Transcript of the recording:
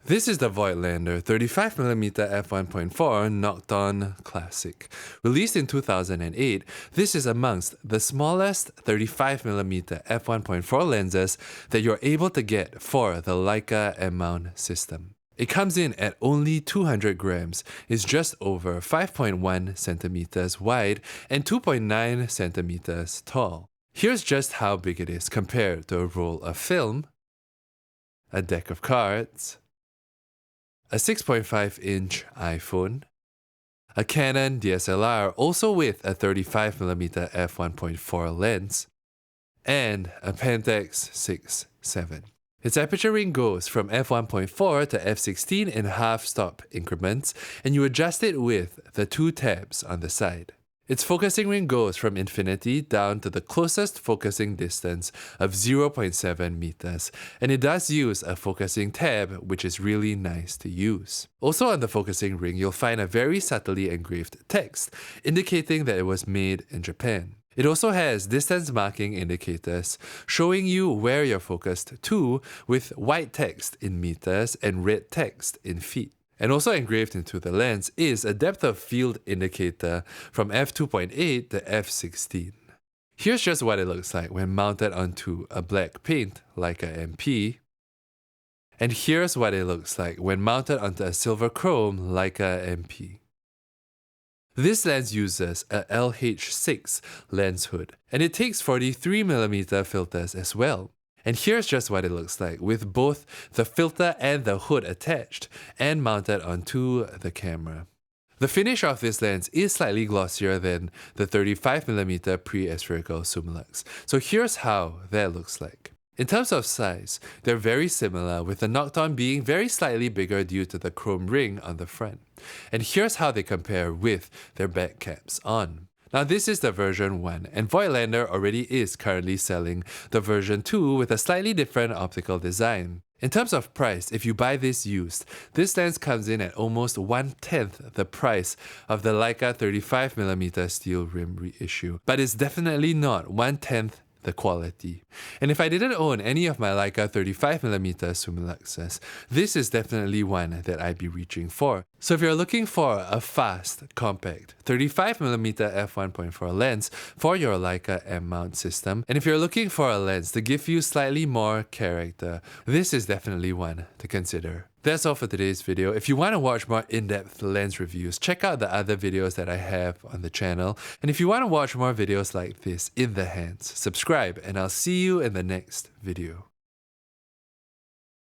This is the Voigtlander 35mm f1.4 Nokton Classic. Released in 2008, this is amongst the smallest 35mm f1.4 lenses that you're able to get for the Leica M system. It comes in at only 200 grams, is just over 5.1 centimeters wide and 2.9 centimeters tall. Here's just how big it is compared to a roll of film, a deck of cards, a 6.5-inch iPhone, a Canon DSLR also with a 35mm f1.4 lens, and a Pentax 6.7. Its aperture ring goes from f1.4 to f16 in half-stop increments, and you adjust it with the two tabs on the side. Its focusing ring goes from infinity down to the closest focusing distance of 0.7 meters, and it does use a focusing tab, which is really nice to use. Also on the focusing ring, you'll find a very subtly engraved text, indicating that it was made in Japan. It also has distance marking indicators, showing you where you're focused to, with white text in meters and red text in feet. And also engraved into the lens is a depth of field indicator from f2.8 to f16. Here's just what it looks like when mounted onto a black paint Leica MP. And here's what it looks like when mounted onto a silver chrome Leica MP. This lens uses a LH6 lens hood, and it takes 43mm filters as well. And here's just what it looks like with both the filter and the hood attached and mounted onto the camera. The finish of this lens is slightly glossier than the 35mm pre-aspherical Summilux. So here's how that looks like. In terms of size, they're very similar, with the Nokton being very slightly bigger due to the chrome ring on the front. And here's how they compare with their back caps on. Now this is the version 1, and Voigtlander already is currently selling the version 2 with a slightly different optical design. In terms of price, if you buy this used, this lens comes in at almost 1/10 the price of the Leica 35mm steel rim reissue, but it's definitely not 1/10 the quality. And if I didn't own any of my Leica 35mm Summiluxes, this is definitely one that I'd be reaching for. So if you're looking for a fast, compact 35mm f1.4 lens for your Leica M mount system, and if you're looking for a lens to give you slightly more character, this is definitely one to consider. That's all for today's video. If you want to watch more in-depth lens reviews, check out the other videos that I have on the channel. And if you want to watch more videos like this in the hands, subscribe, and I'll see you in the next video.